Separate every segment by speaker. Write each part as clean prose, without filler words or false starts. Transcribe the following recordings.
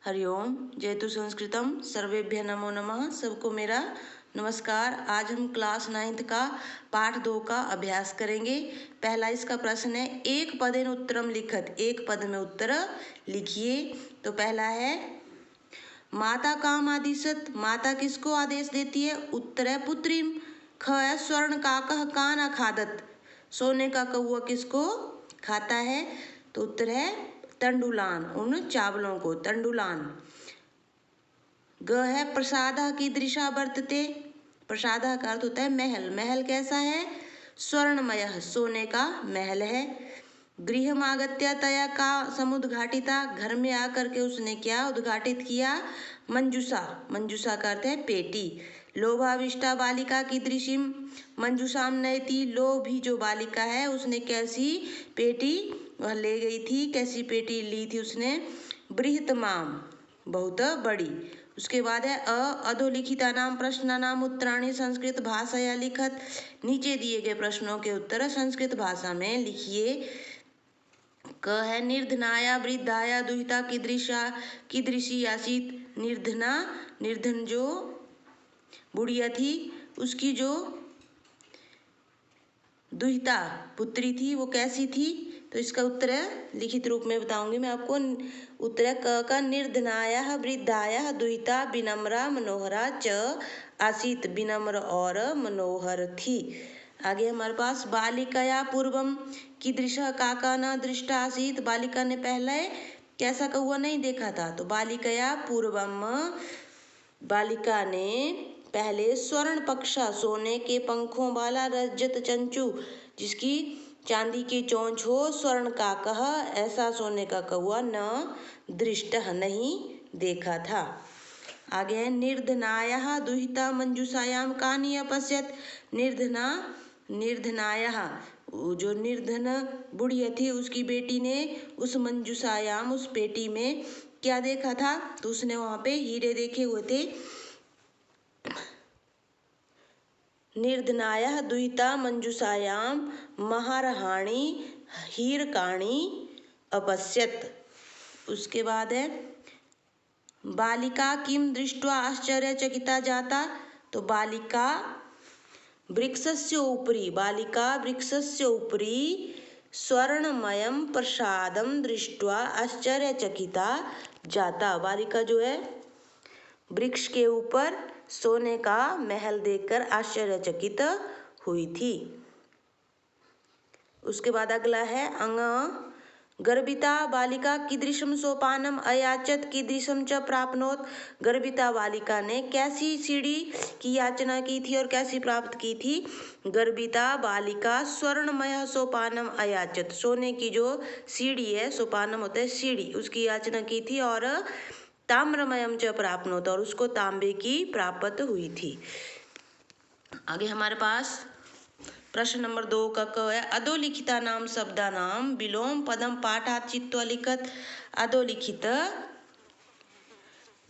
Speaker 1: हरिओम जयतु संस्कृतम सर्वेभ्य नमो नमः। सबको मेरा नमस्कार। आज हम क्लास 9th का पाठ 2 का अभ्यास करेंगे। पहला इसका प्रश्न है, एक पदेन उत्तरम लिखत, एक पद में उत्तर लिखिए। तो पहला है, माता काम आदिशत, माता किसको आदेश देती है? उत्तर है पुत्रीम। ख है, स्वर्ण काकह कान अखादत, सोने का कौवा किसको खाता है? तो उत्तर है तंडुलान, उन चावलों को, तंडुलान। ग है, प्रसादः कीदृशः वर्तते, प्रसादः का अर्थ होता है महल, महल कैसा है? स्वर्णमयः, सोने का महल है। गृहमागत्य तया का समुद्घाटिता, घर में आकर के उसने क्या उद्घाटित किया? मंजूषा, मंजूषा का अर्थ है पेटी। लोभाविष्टा बालिका कीदृशीम मंजूषाम नयति, लोभी जो बालिका है उसने कैसी पेटी वह ले गई थी, कैसी पेटी ली थी उसने? बृहतमाम, बहुत बड़ी। उसके बाद है अधोलिखिता नाम प्रश्न नाम उत्तराणी संस्कृत भाषाया लिखत, नीचे दिए गए प्रश्नों के उत्तर संस्कृत भाषा में लिखिए। क है, निर्धनाया वृद्धाया दुहिता कीदृशी आसीत, निर्धना, निर्धन जो बुढ़िया थी उसकी जो दुहिता पुत्री थी वो कैसी थी? तो इसका उत्तर है, लिखित रूप में बताऊंगी मैं आपको। उत्तर है क का, निर्धनाया वृद्धाया दुहिता विनम्रा मनोहरा च आसीत, विनम्र और मनोहर थी। आगे हमारे पास, बालिकाया पूर्वम कीदृशः काका न दृष्टा आसीत, बालिका ने पहले कैसा कौवा नहीं देखा था? तो बालिकाया पूर्वम, बालिका ने पहले स्वर्ण पक्षा, सोने के पंखों वाला, रजत चंचू जिसकी चांदी की चोंच हो, स्वर्ण काकः ऐसा सोने का कौवा, न दृष्टः नहीं देखा था। आगे है, निर्धनायाः दुहिता मंजूषायाम कानि अपश्यत, निर्धना, निर्धनायाः जो निर्धन बुढ़िया थी उसकी बेटी ने उस मंजूषायाम, उस पेटी में क्या देखा था? तो उसने वहां पे हीरे देखे हुए थे। निर्धनायाः दुहिता मंजूषायाम महारहाणि हीरकाणि अपश्यत। उसके बाद है, बालिका किम दृष्ट्वा आश्चर्यचकिता जाता, तो बालिका वृक्षस्य उपरि, बालिका वृक्षस्य उपरि स्वर्णमयम प्रसादम दृष्ट्वा आश्चर्यचकिता जाता, बालिका जो है वृक्ष के ऊपर सोने का महल देखकर आश्चर्यचकित हुई थी। उसके बाद अगला है, अंग गर्भिता बालिका कीदृशम सोपानम अयाचत कीदृशम च प्राप्नोत, गर्भिता बालिका ने कैसी सीढ़ी की याचना की थी और कैसी प्राप्त की थी? गर्भिता बालिका स्वर्णमय सोपानम अयाचत, सोने की जो सीढ़ी है, सोपानम होता है सीढ़ी, उसकी याचना की थी, और ताम्रमयम च प्राप्नोत, और उसको तांबे की प्राप्त हुई थी। आगे हमारे पास प्रश्न नंबर 2 का क है, अधोलिखिता नाम शब्दा नाम विलोम पदम पाठात चित्वा लिखत, अधोलिखित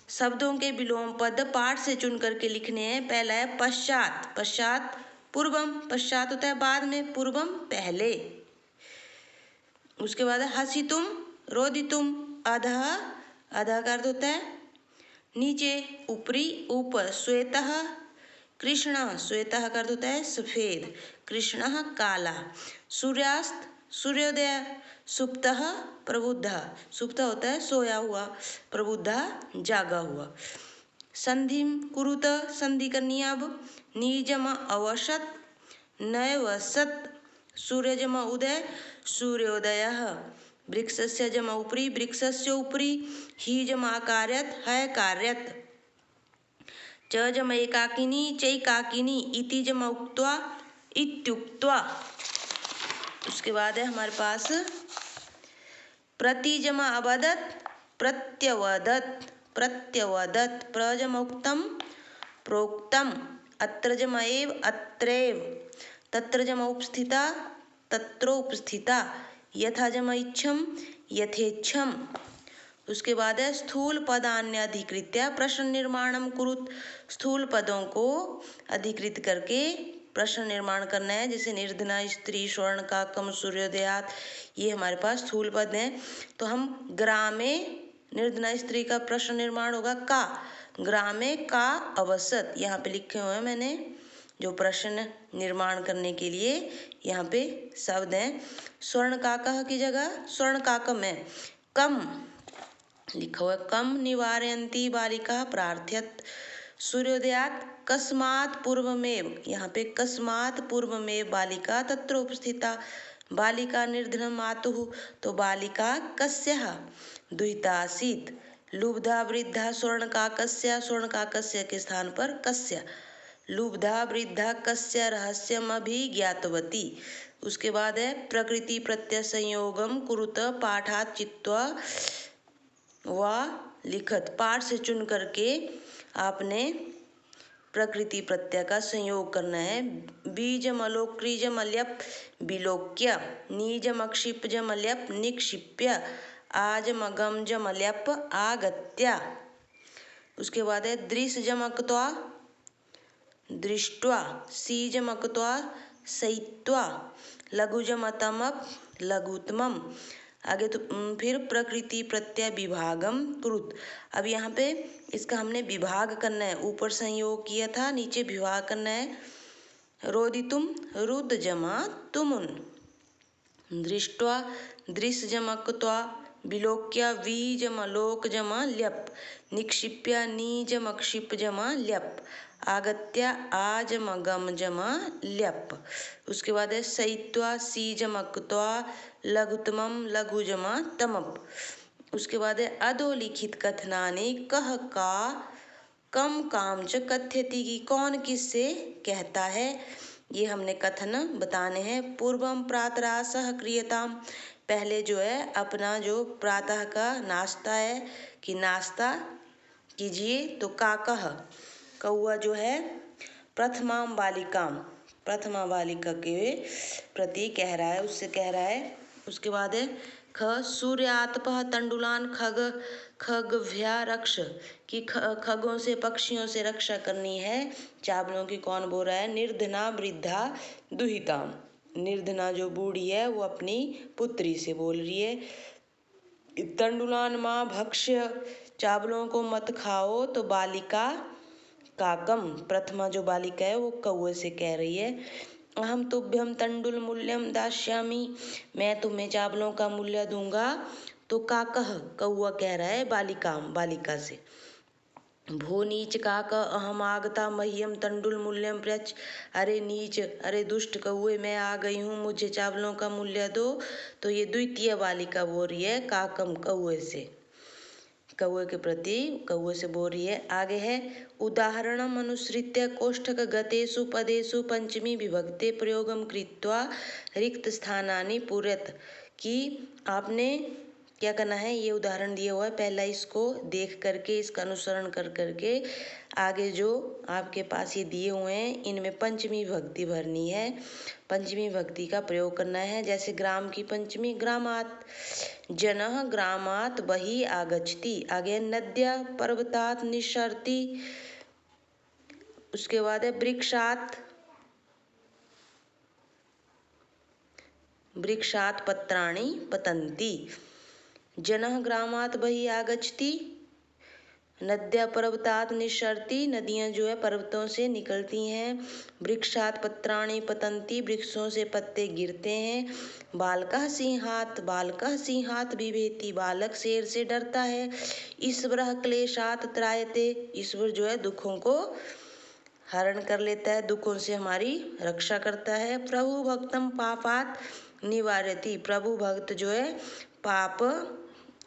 Speaker 1: शब्दों के विलोम पद पाठ से चुन करके लिखने हैं। पहला है पश्चात, पश्चात पूर्वम, पश्चात होता है बाद में, पूर्वम पहले। उसके बाद है हसितुम रोदितुम, अधः, अधः का अर्थ होता है नीचे, ऊपरी ऊपर। श्वेतः कृष्णः, श्वेतः का अर्थ होता है सफेद, कृष्णः काला। सूर्यास्त सूर्योदय, सुप्तः प्रबुद्धः, सुप्त होता है सोया हुआ, प्रबुद्धः जागा हुआ। संधिम कुरुत, संधि करनी है अब। नीजम अवसत नैवसत, सूर्य जमा उदय सूर्योदयः। वृक्षस्य जमा उपरि वृक्षस्य उपरि, ही जमा कार्यत है कार्यत। च जम एकाकिनी चैकाकिनी, इति जम उक्त्वा इत्युक्त्वा। उसके बाद है हमारे पास प्रति जमा अवदत प्रत्यवदत, प्रत्यवदत। प्र जमा उक्तम प्रोक्तम, अत्र जमा एव अत्रैव, तत्र जमा उपस्थिता तत्रोपस्थिता, यथा जमा इच्छम यथेच्छम। उसके बाद है स्थूल पदान्यधिकृत्य प्रश्न निर्माणम कुरुत, स्थूल पदों को अधिकृत करके प्रश्न निर्माण करना है, जैसे निर्धना, स्त्री, स्वर्ण काकम, सूर्योदयात, ये हमारे पास स्थूल पद हैं। तो हम ग्रामे निर्धना स्त्री का प्रश्न निर्माण होगा का। ग्रामे का अवसत, यहाँ पे लिखे हुए हैं मैंने जो प्रश्न निर्माण करने के लिए यहाँ पे शब्द हैं। स्वर्ण काकः की जगह स्वर्ण काक में कम लिखा हुआ है। कम निवारयन्ती बालिका प्रार्थयत सूर्योदयात कस्मात् पूर्वमेव, यहाँ पे कस्मात् पूर्वमेव बालिका तत्र उपस्थिता। बालिका निर्धनम मातुः, तो बालिका कस्याः दुहिता आसीत्। लुब्धा वृद्धा स्वर्णकाकस्य, स्वर्णकाकस्य के स्थान पर कस्य। लुब्धा वृद्धा कस्य रहस्यम अभिज्ञातवती। उसके बाद है प्रकृति प्रत्यय संयोगम कुरुत पाठात चित्वा व लिखत। पाठ से चुन करके आपने प्रकृति प्रत्यय का संयोग करना है। बीजम अलोक्रीजम अल्यप विलोक्य, नीजम अक्षिपजम अल्यप निक्षिप्य, आजम अगमजम अल्यप आगत्या। उसके बाद है दृशजम अक्त्वा दृष्ट्वा, सीजम अक्त्वा सयित्वा, लघुजम अतमप लघुत्तमम। आगे तो फिर प्रकृति प्रत्यय विभागम कुरुत। अब यहाँ पे इसका हमने विभाग करना है। ऊपर संयोग किया था, नीचे विभाग करना है। रोदितुम रुद जमा तुमुन, दृष्ट्वा दृश्यजम अक्त्वा, विलोक्य वीजम अलोक जमा ल्यप, निक्षिप्य नीजम अक्षिप जमा ल्यप, आगत्य आजम अगम जमा ल्यप। उसके बाद है सयित्वा सीजम अक्त्वा लघुतमम लघु जमा तमप। उसके बाद है अधोलिखित कथनानि कह का कम काम च कथ्यति की, कौन किससे कहता है, ये हमने कथन बताने हैं। पूर्वम प्रातरासः क्रियताम, पहले जो है अपना जो प्रातः का नाश्ता है कि नाश्ता कीजिए। तो काकः कौआ जो है प्रथमाम बालिकाम, प्रथमा बालिका के प्रति कह रहा है, उससे कह रहा है। उसके बाद है ख सूर्यातपः तंडुलान खग खगभ्या रक्ष, कि खगों से पक्षियों से रक्षा करनी है। चावलों की कौन बोल रहा है, निर्धना वृद्धा दुहिताम, निर्धना जो बूढ़ी है वो अपनी पुत्री से बोल रही है। तंडुलान माँ भक्ष्य, चावलों को मत खाओ। तो बालिका काकम, प्रथमा जो बालिका है वो कौवे से कह रही है। अहम तुभ्यम तंडुल मूल्यम दास्यामि, मैं तुम्हें चावलों का मूल्य दूंगा। तो काकः कौवा कह रहा है बालिका से। भो नीच काक अहम आगता मह्यम तंडुल मूल्यम प्रच, अरे नीच, अरे दुष्ट कौवे, मैं आ गई हूँ, मुझे चावलों का मूल्य दो। तो ये द्वितीय बालिका बोल रही है काकम कौवे से, कौवे के प्रति कौवे से बोल रही है। आगे है उदाहरणम अनुसृत्य कोष्ठक गतेषु पदेषु पंचमी विभक्ते प्रयोगम कृत्वा रिक्त स्थानानि पूरयत, कि आपने क्या करना है, ये उदाहरण दिया हुआ है, पहला इसको देख करके इसका अनुसरण कर करके आगे जो आपके पास ये दिए हुए हैं इनमें पंचमी विभक्ति भरनी है। पंचमी विभक्ति का प्रयोग करना है। जैसे ग्राम की पंचमी ग्रामात्, जनः ग्रामात् बहि आगच्छति, आगे नद्या पर्वतात् निस्सरति। उसके बाद है वृक्षात् पत्राणि पतन्ति, जनः ग्रामात् बहि आगच्छति, नद्या पर्वतात् निस्सरति, नदियां जो है पर्वतों से निकलती हैं। वृक्षात् पत्राणि पतन्ति, वृक्षों से पत्ते गिरते हैं। बालकः सिंहात् बिभेति, बालक शेर से डरता है। ईश्वरः क्लेशात् त्रायते, ईश्वर जो है दुखों को हरण कर लेता है, दुखों से हमारी रक्षा करता है। प्रभु भक्तम पापात् निवारयति, प्रभु भक्त जो है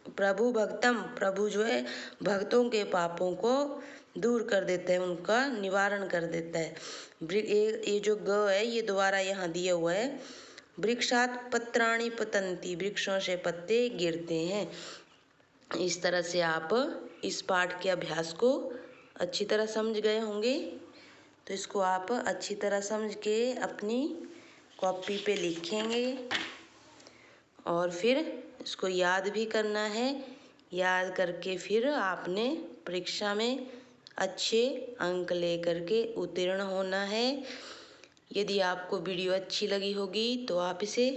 Speaker 1: प्रभु जो है भक्तों के पापों को दूर कर देता है, उनका निवारण कर देता है। ये जो ग है ये दोबारा यहाँ दिया हुआ है। वृक्षात् पत्राणि पतन्ति, वृक्षों से पत्ते गिरते हैं। इस तरह से आप इस पाठ के अभ्यास को अच्छी तरह समझ गए होंगे। तो इसको आप अच्छी तरह समझ के अपनी कॉपी पे लिखेंगे और फिर इसको याद भी करना है। याद करके फिर आपने परीक्षा में अच्छे अंक लेकर के उत्तीर्ण होना है। यदि आपको वीडियो अच्छी लगी होगी तो आप इसे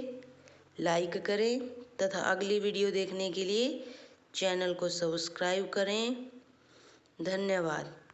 Speaker 1: लाइक करें तथा अगली वीडियो देखने के लिए चैनल को सब्सक्राइब करें। धन्यवाद।